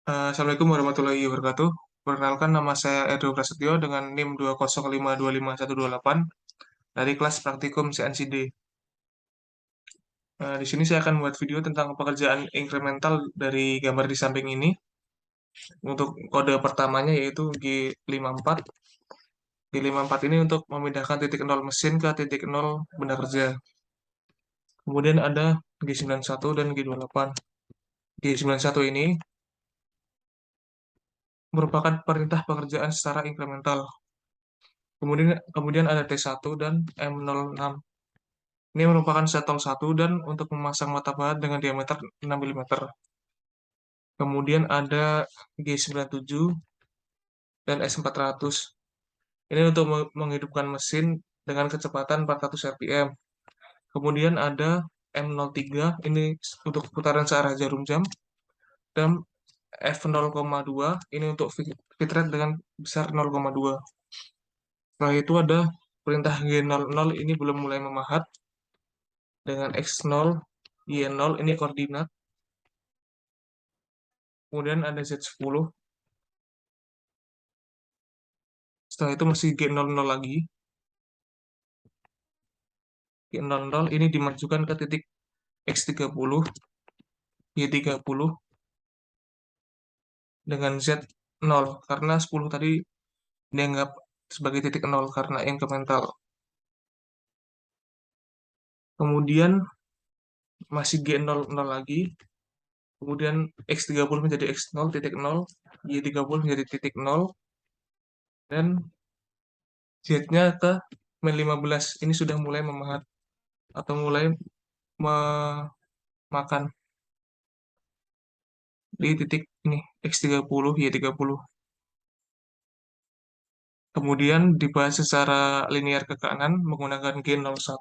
Assalamualaikum warahmatullahi wabarakatuh. Perkenalkan nama saya Edo Prasetyo dengan NIM 205255128 dari kelas praktikum CNCD. Di sini saya akan membuat video tentang pekerjaan inkremental dari gambar di samping ini. Untuk kode pertamanya yaitu G54. G54 ini untuk memindahkan titik nol mesin ke titik nol benda kerja. Kemudian ada G91 dan G28. G91 ini merupakan perintah pekerjaan secara inkremental. Kemudian ada T1 dan M06. Ini merupakan shuttle 1 dan untuk memasang mata pahat dengan diameter 6 mm. Kemudian ada G97 dan S400. Ini untuk menghidupkan mesin dengan kecepatan 400 rpm. Kemudian ada M03, ini untuk putaran searah jarum jam. Dan F0,2, ini untuk fit rate dengan besar 0,2. Setelah itu ada perintah G00, ini belum mulai memahat. Dengan X0, Y0, ini koordinat. Kemudian ada Z10. Setelah itu masih G00 lagi. G00 ini dimajukan ke titik X30, Y30 dengan Z0 karena 10 tadi dianggap sebagai titik nol karena incremental. Kemudian masih G00 lagi. Kemudian X30 menjadi X0 titik 0, Y30 menjadi titik 0, dan Z-nya ke min 15. Ini sudah mulai memahat atau mulai memakan di titik ini X30, Y30. Kemudian dibahas secara linear ke kanan menggunakan G01.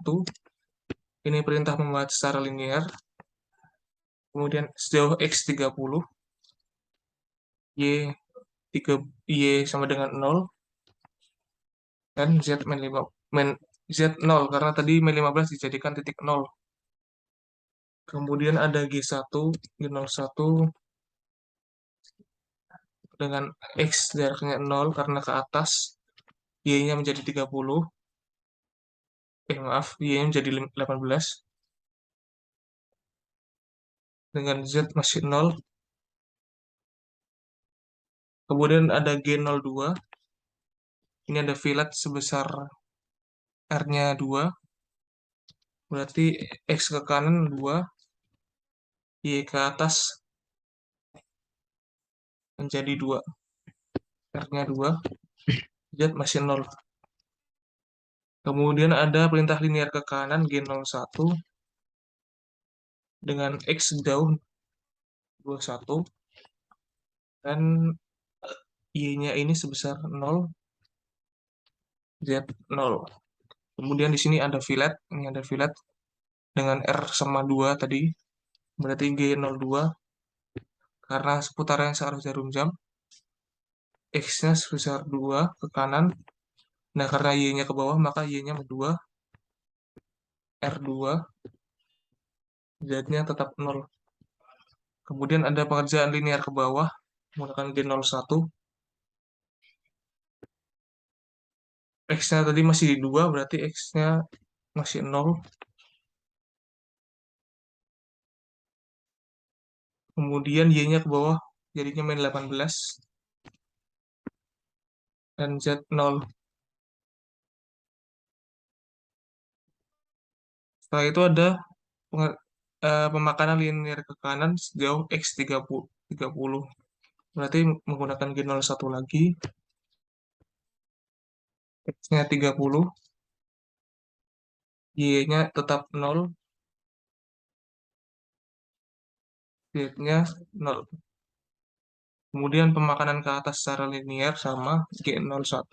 Ini perintah membuat secara linear. Kemudian sejauh X30, Y3, Y sama dengan 0, dan Z min 5, min Z 0, karena tadi min 15 dijadikan titik 0. Kemudian ada G1, G01 dengan X jaraknya 0 karena ke atas, Y-nya menjadi 30, maaf, Y-nya menjadi 18, dengan Z masih 0. Kemudian ada G02, ini ada fillet sebesar R-nya 2, berarti X ke kanan 2, Y ke atas menjadi 2, R-nya 2, Z masih 0. Kemudian ada perintah linear ke kanan G01 dengan X jauh 21, dan Y-nya ini sebesar 0, Z 0. Kemudian di sini ada fillet, ini ada fillet dengan R sama 2 tadi, berarti G02 karena seputaran searah jarum jam. X-nya sebesar 2 ke kanan. Nah, karena Y-nya ke bawah, maka Y-nya 2, R2, Z-nya tetap 0. Kemudian ada pengerjaan linear ke bawah menggunakan G01. X-nya tadi masih 2, berarti X-nya masih 0. Kemudian Y-nya ke bawah, jadinya min 18. Dan Z 0. Setelah itu ada pemakanan linear ke kanan sejauh X30. Berarti menggunakan G01 lagi. X-nya 30. Y-nya tetap 0. Z-nya 0. Kemudian pemakanan ke atas secara linear sama G01.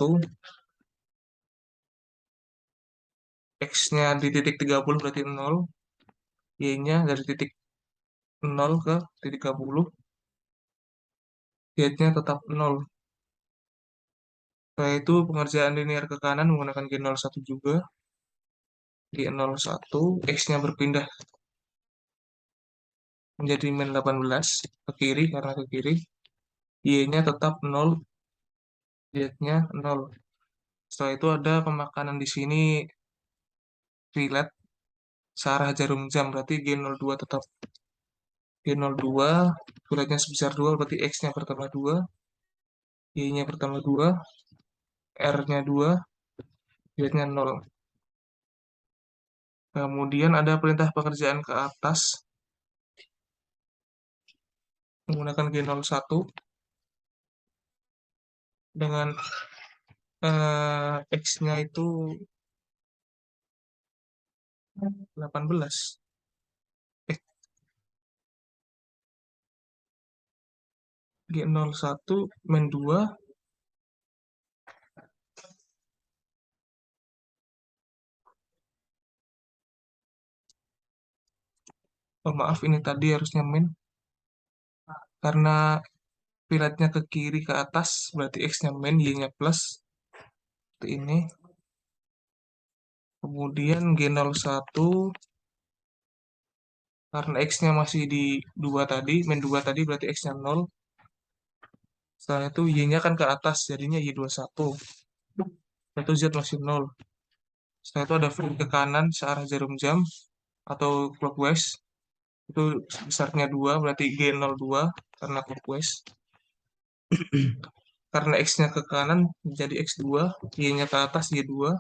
X-nya di titik 30 berarti 0. Y-nya dari titik 0 ke titik 30. Z-nya tetap 0. Setelah itu pengerjaan linear ke kanan menggunakan G01 juga. G01, X-nya berpindah menjadi min 18 ke kiri karena ke kiri. Y-nya tetap 0, Z-nya 0. Setelah itu ada pemakanan di sini relate searah jarum jam, berarti G02 tetap G02, relate-nya sebesar 2, berarti X-nya bertambah 2, Y-nya bertambah 2, R-nya 2, Z-nya 0. Kemudian ada perintah pekerjaan ke atas menggunakan G01 dengan X-nya itu 18. Eh, G01 min 2. Oh, maaf, ini tadi harusnya min. Karena pilatnya ke kiri ke atas, berarti X-nya min, Y-nya plus. Seperti ini. Kemudian G01, karena X-nya masih di 2 tadi, min 2 tadi, berarti X-nya 0. Setelah itu Y-nya kan ke atas, jadinya Y21. Itu Z masih 0. Setelah itu ada flip ke kanan searah jarum jam atau clockwise. Itu besarnya 2, berarti G02 karena clockwise. Karena X-nya ke kanan menjadi X2, Y-nya ke atas Y2,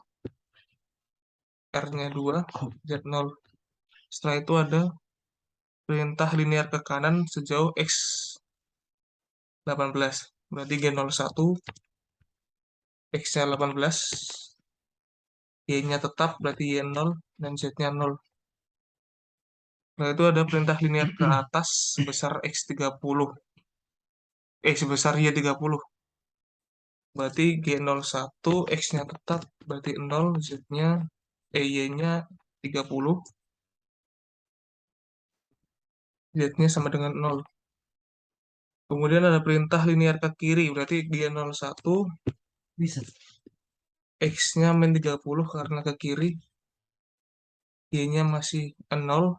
R-nya 2, Z0. Setelah itu ada perintah linear ke kanan sejauh X18. Berarti G01, X-nya 18, Y-nya tetap, berarti Y0, dan Z-nya 0. Nah, itu ada perintah linear ke atas sebesar X30. Sebesar Y30. Berarti G01, X-nya tetap, berarti 0, Z-nya, Y-nya 30, Z-nya sama dengan 0. Kemudian ada perintah linear ke kiri, berarti G01, Bisa. X-nya min 30 karena ke kiri, Y-nya masih 0,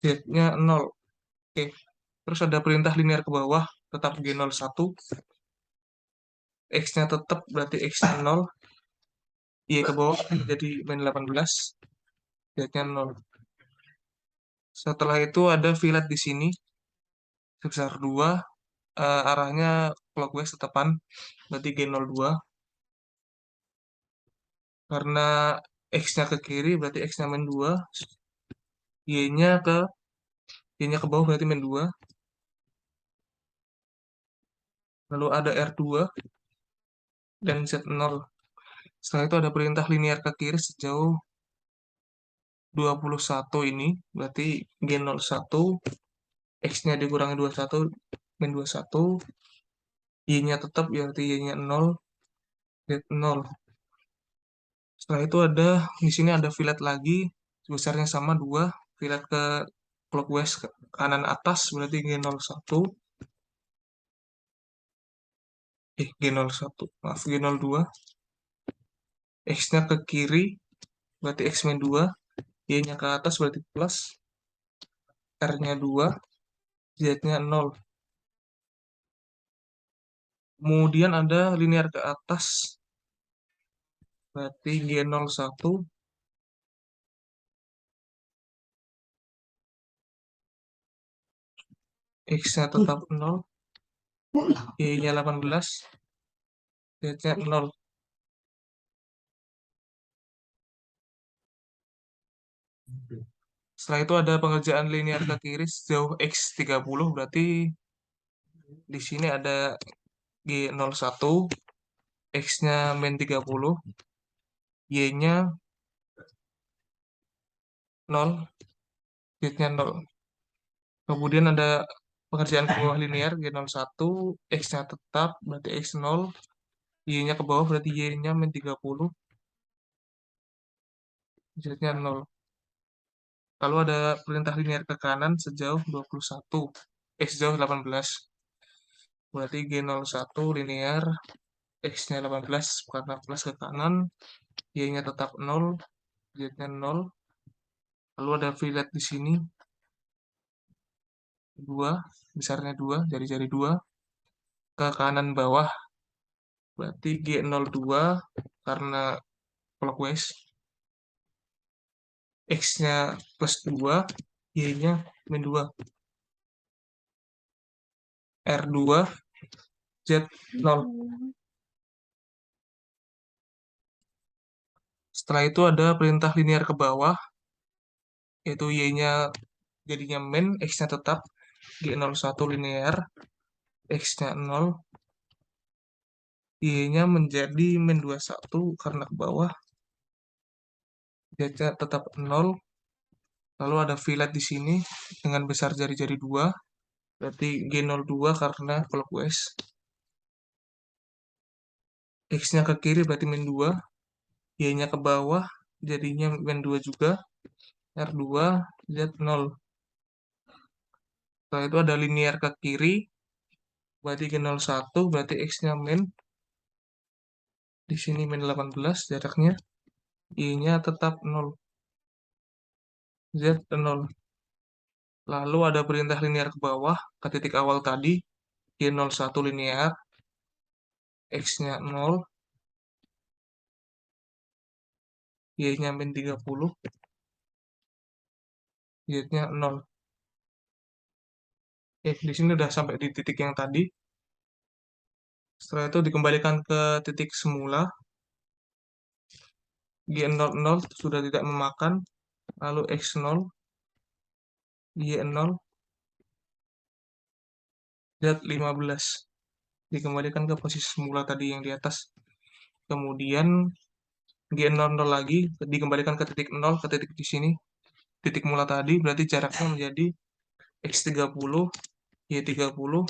Z-nya 0. Oke. Terus ada perintah linear ke bawah, tetap G01, X-nya tetap, berarti X-nya 0, Y ke bawah jadi min 18, Z-nya 0. Setelah itu ada fillet di sini, sebesar 2, arahnya clockwise tetepan, berarti G02. Karena X-nya ke kiri, berarti X-nya min 2, Y-nya ke Y-nya ke bawah, berarti min 2. Lalu ada R2 dan Z0. Setelah itu ada perintah linear ke kiri sejauh 21 ini, berarti G01, X-nya dikurangi 21, min 21, Y-nya tetap, berarti Y-nya 0, Z0. Setelah itu ada, di sini ada fillet lagi, besarnya sama 2, fillet ke clockwise ke kanan atas, berarti G01, G01, maaf, G02, X-nya ke kiri, berarti X min 2, Y-nya ke atas, berarti plus, R-nya 2, Z-nya 0. Kemudian ada linear ke atas, berarti G01, X-nya tetap 0, Y-nya 18, Z-nya 0. Setelah itu ada pengerjaan linear ke kiri sejauh X30, berarti di sini ada G01, X-nya min 30, Y-nya 0, Z-nya 0. Kemudian ada pengerjaan ke bawah linear G01, X-nya tetap, berarti X0, Y-nya ke bawah, berarti Y-nya min 30, Z-nya 0. Lalu ada perintah linear ke kanan sejauh 21, sejauh 18. Berarti G01 linear, X-nya 18 karena plus ke kanan, Y-nya tetap 0, Z-nya 0. Lalu ada fillet di sini, 2, besarnya 2, jari-jari 2, ke kanan bawah, berarti G02 karena clockwise, X-nya plus 2, Y-nya min 2, R2, Z0. Setelah itu ada perintah linear ke bawah, yaitu Y-nya jadinya min, X-nya tetap, G01 linear, X-nya 0, Y-nya menjadi min 21 karena ke bawah, Z-nya tetap 0, lalu ada fillet di sini dengan besar jari-jari 2, berarti G02 karena clockwise, X-nya ke kiri berarti min 2, Y-nya ke bawah jadinya min 2 juga, R2, Z0. Setelah itu ada linear ke kiri, berarti G01, berarti X-nya min, di sini min 18 jaraknya, Y-nya tetap 0, Z0. Lalu ada perintah linear ke bawah, ke titik awal tadi, G01 linear, X-nya 0, Y-nya min 30, Z-nya 0. Di sini udah sampai di titik yang tadi. Setelah itu dikembalikan ke titik semula, G00 sudah tidak memakan, lalu X0, Y0, Z15. Dikembalikan ke posisi semula tadi yang di atas. Kemudian G00 lagi, dikembalikan ke titik 0, ke titik di sini. Titik mula tadi, berarti jaraknya menjadi X30, Y30,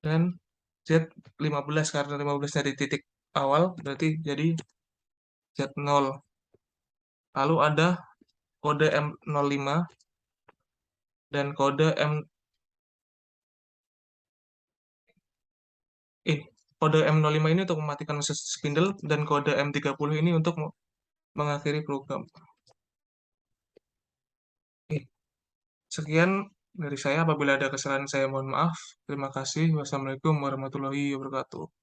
dan Z15. Karena 15 dari titik awal, berarti jadi Z0. Lalu ada kode M05 dan eh kode M05 ini untuk mematikan mesin spindle dan kode M30 ini untuk mengakhiri program. Sekian dari saya. Apabila ada kesalahan saya mohon maaf. Terima kasih. Wassalamualaikum warahmatullahi wabarakatuh.